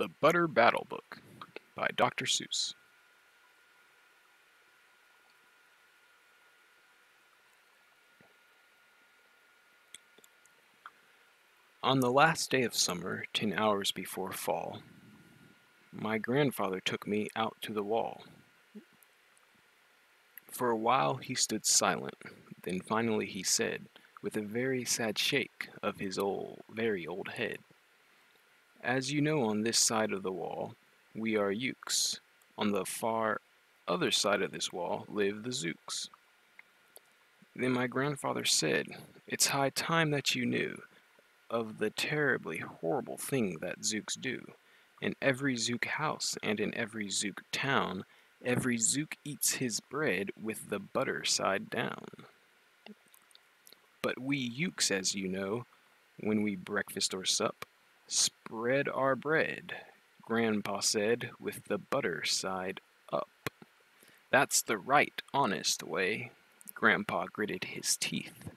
The Butter Battle Book by Dr. Seuss. On the last day of summer, 10 hours before fall, my grandfather took me out to the wall. For a while he stood silent, then finally he said, with a very sad shake of his very old head, "As you know, on this side of the wall, we are Ukes. On the far other side of this wall live the Zooks." Then my grandfather said, "It's high time that you knew of the terribly horrible thing that Zooks do. In every Zook house and in every Zook town, every Zook eats his bread with the butter side down. But we Ukes, as you know, when we breakfast or sup, spread our bread," Grandpa said, "with the butter side up. That's the right, honest way." Grandpa gritted his teeth.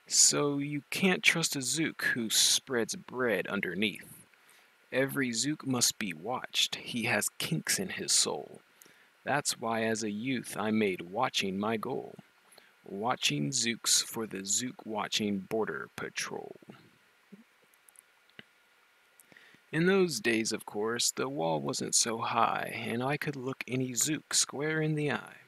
"So you can't trust a Zook who spreads bread underneath. Every Zook must be watched. He has kinks in his soul. That's why as a youth I made watching my goal. Watching Zooks for the Zook watching border patrol." In those days, of course, the wall wasn't so high, and I could look any Zook square in the eye.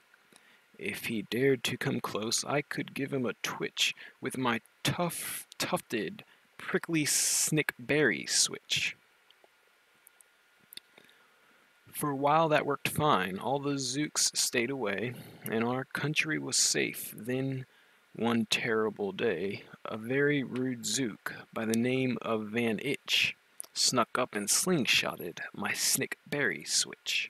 If he dared to come close, I could give him a twitch with my tufted, prickly snickberry switch. For a while that worked fine. All the Zooks stayed away, and our country was safe. Then, one terrible day, a very rude Zook by the name of Van Itch snuck up and slingshotted my snickberry switch.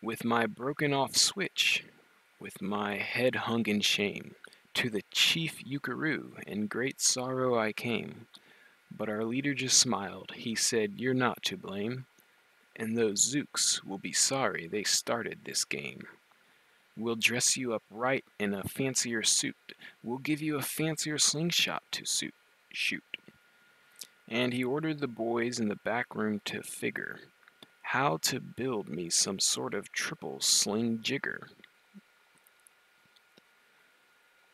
With my broken off switch, with my head hung in shame, to the chief Ukaroo in great sorrow I came. But our leader just smiled. He said, "You're not to blame, and those Zooks will be sorry they started this game. We'll dress you up right in a fancier suit. We'll give you a fancier slingshot to shoot." And he ordered the boys in the back room to figure how to build me some sort of triple sling jigger.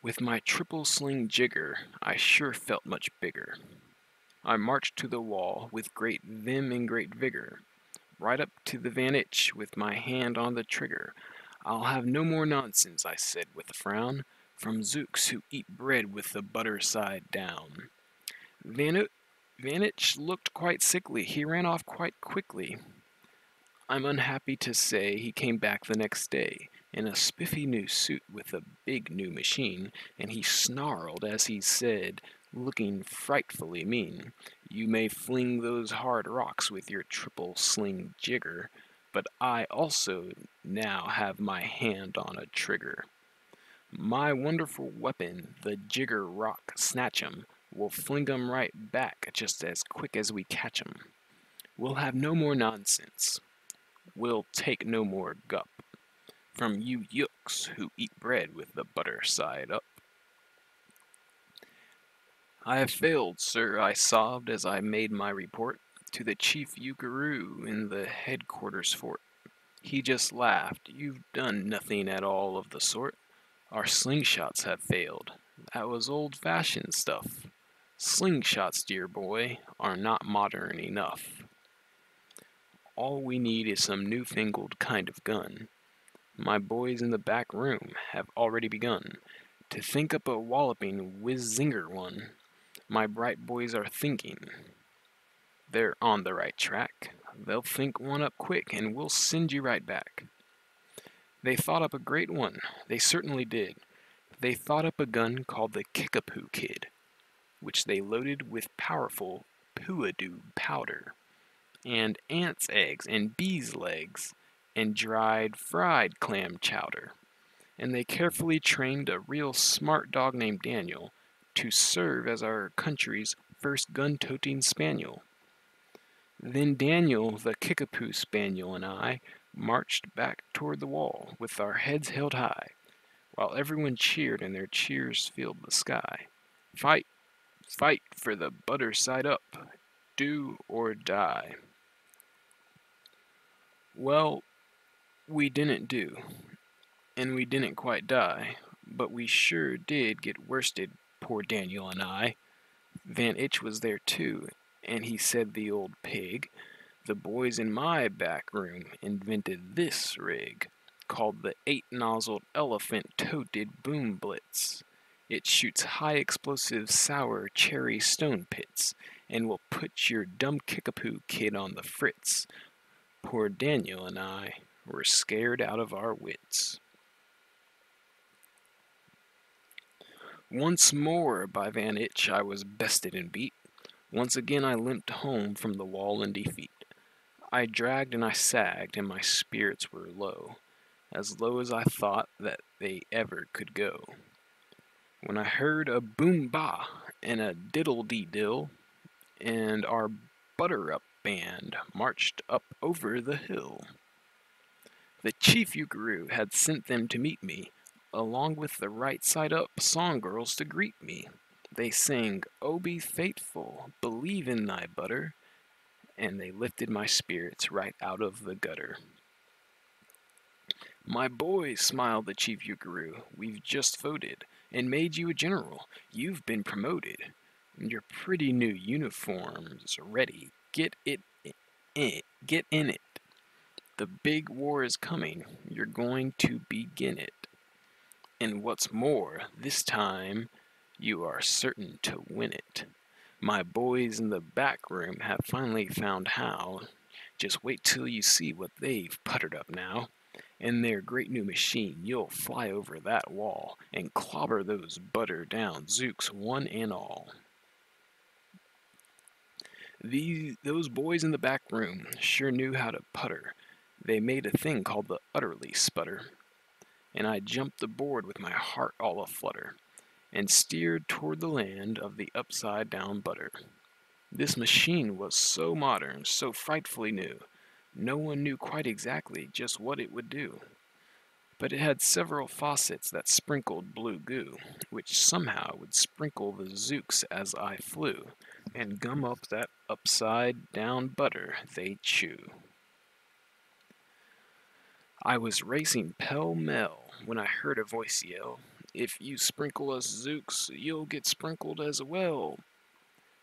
With my triple sling jigger, I sure felt much bigger. I marched to the wall with great vim and great vigor, right up to the Van Itch with my hand on the trigger. "I'll have no more nonsense," I said with a frown, "from Zooks who eat bread with the butter side down." Van Itch looked quite sickly. He ran off quite quickly. I'm unhappy to say he came back the next day in a spiffy new suit with a big new machine, and he snarled as he said, looking frightfully mean, "You may fling those hard rocks with your triple sling jigger, but I also now have my hand on a trigger. My wonderful weapon, the jigger rock snatch'em, will fling 'em right back just as quick as we catch 'em. We'll have no more nonsense. We'll take no more gup from you Yooks who eat bread with the butter side up." "I have failed, sir," I sobbed as I made my report to the chief Ukaroo in the headquarters fort. He just laughed. "You've done nothing at all of the sort. Our slingshots have failed. That was old-fashioned stuff. Slingshots, dear boy, are not modern enough. All we need is some newfangled kind of gun. My boys in the back room have already begun to think up a walloping whiz-zinger one. My bright boys are thinking. They're on the right track. They'll think one up quick, and we'll send you right back." They thought up a great one. They certainly did. They thought up a gun called the Kickapoo Kid, which they loaded with powerful Puadoo powder, and ants' eggs, and bees' legs, and dried fried clam chowder. And they carefully trained a real smart dog named Daniel to serve as our country's first gun-toting spaniel. Then Daniel, the Kickapoo Spaniel, and I marched back toward the wall with our heads held high, while everyone cheered and their cheers filled the sky. "Fight! Fight for the butter side up. Do or die. Well, we didn't do, and we didn't quite die, but we sure did get worsted, poor Daniel and I. Van Itch was there too, and he said the old pig, the boys in my back room invented this rig, called the 8-nozzled elephant-toted boom blitz. It shoots high-explosive sour cherry stone pits, and will put your dumb kickapoo kid on the fritz. Poor Daniel and I were scared out of our wits. Once more by Van Itch I was bested and beat. Once again I limped home from the wall in defeat. I dragged and I sagged, and my spirits were low, as low as I thought that they ever could go, when I heard a boom-bah and a diddle-dee-dill, and our butter-up band marched up over the hill. The chief Ukaroo had sent them to meet me, along with the right-side-up song-girls to greet me. They sang, "Oh, be faithful, believe in thy butter," and they lifted my spirits right out of the gutter. "My boy," smiled the chief Ukaroo, "we've just voted, and made you a general. You've been promoted. Your pretty new uniform's ready. Get in it. The big war is coming. You're going to begin it. And what's more, this time you are certain to win it. My boys in the back room have finally found how. Just wait till you see what they've puttered up now. In their great new machine, you'll fly over that wall and clobber those butter down zooks one and all." Those boys in the back room sure knew how to putter. They made a thing called the utterly sputter, and I jumped aboard with my heart all aflutter, and steered toward the land of the upside-down butter. This machine was so modern, so frightfully new, no one knew quite exactly just what it would do. But it had several faucets that sprinkled blue goo, which somehow would sprinkle the zooks as I flew, and gum up that upside-down butter they chew. I was racing pell-mell when I heard a voice yell, "If you sprinkle us zooks, you'll get sprinkled as well."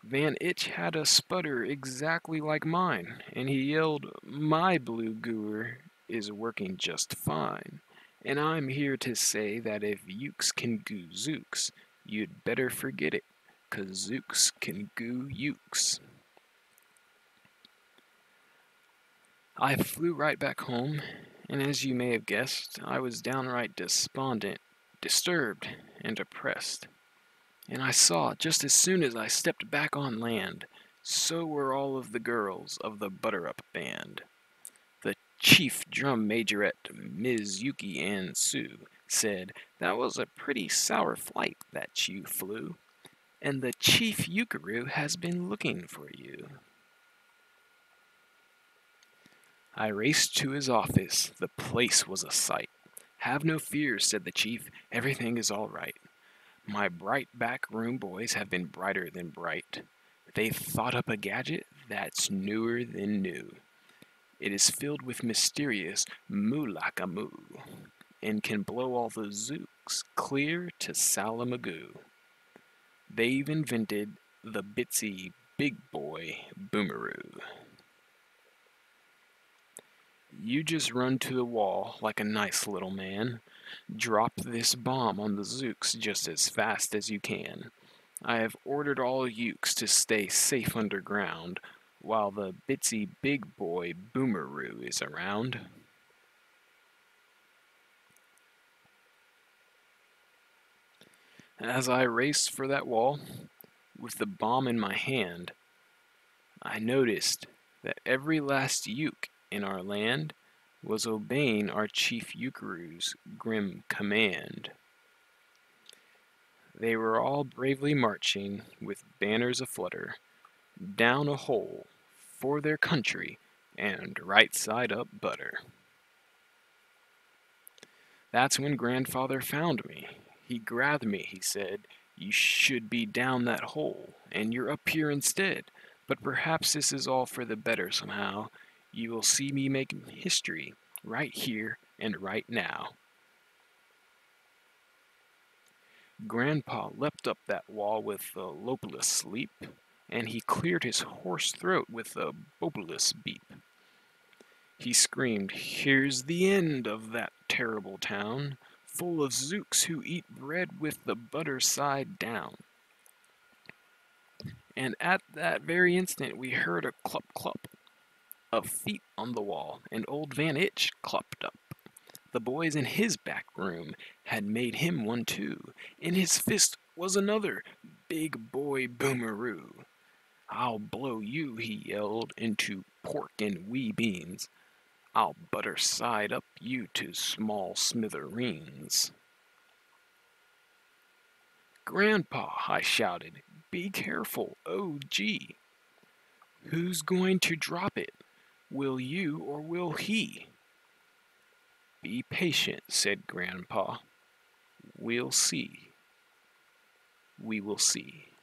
Van Itch had a sputter exactly like mine, and he yelled, "My blue gooer is working just fine. And I'm here to say that if Ukes can goo Zooks, you'd better forget it, 'cause Zooks can goo Ukes." I flew right back home, and as you may have guessed, I was downright despondent, disturbed, and depressed. And I saw, just as soon as I stepped back on land, so were all of the girls of the Butter-Up Band. The chief drum majorette, Ms. Yuki Ann Sue, said, "That was a pretty sour flight that you flew, and the chief Ukaroo has been looking for you." I raced to his office. The place was a sight. "Have no fear," said the chief. "Everything is all right. My bright back room boys have been brighter than bright. They've thought up a gadget that's newer than new. It is filled with mysterious moo-laka-moo, and can blow all the zooks clear to Salamagoo. They've invented the bitsy big boy boomeroo. You just run to the wall like a nice little man. Drop this bomb on the zooks just as fast as you can. I have ordered all ukes to stay safe underground while the bitsy big boy boomeroo is around." As I raced for that wall, with the bomb in my hand, I noticed that every last uke in our land was obeying our chief Ukaroo's grim command. They were all bravely marching, with banners aflutter, down a hole for their country and right side up butter. That's when grandfather found me. He grabbed me, he said. You should be down that hole, and you're up here instead. But perhaps this is all for the better somehow. You will see me making history, right here and right now. Grandpa leapt up that wall with a lopeless leap, and he cleared his hoarse throat with a bobolus beep. He screamed, "Here's the end of that terrible town, full of zooks who eat bread with the butter side down." And at that very instant we heard a clup clup of feet on the wall, and old Van Itch clupped up. The boys in his back room had made him one too. In his fist was another big boy boomeroo. "I'll blow you," he yelled, "into pork and wee beans. I'll butter side up you to small smithereens." "Grandpa," I shouted, "be careful, oh gee! Who's going to drop it? Will you or will he?" "Be patient," said Grandpa. "We'll see. We will see."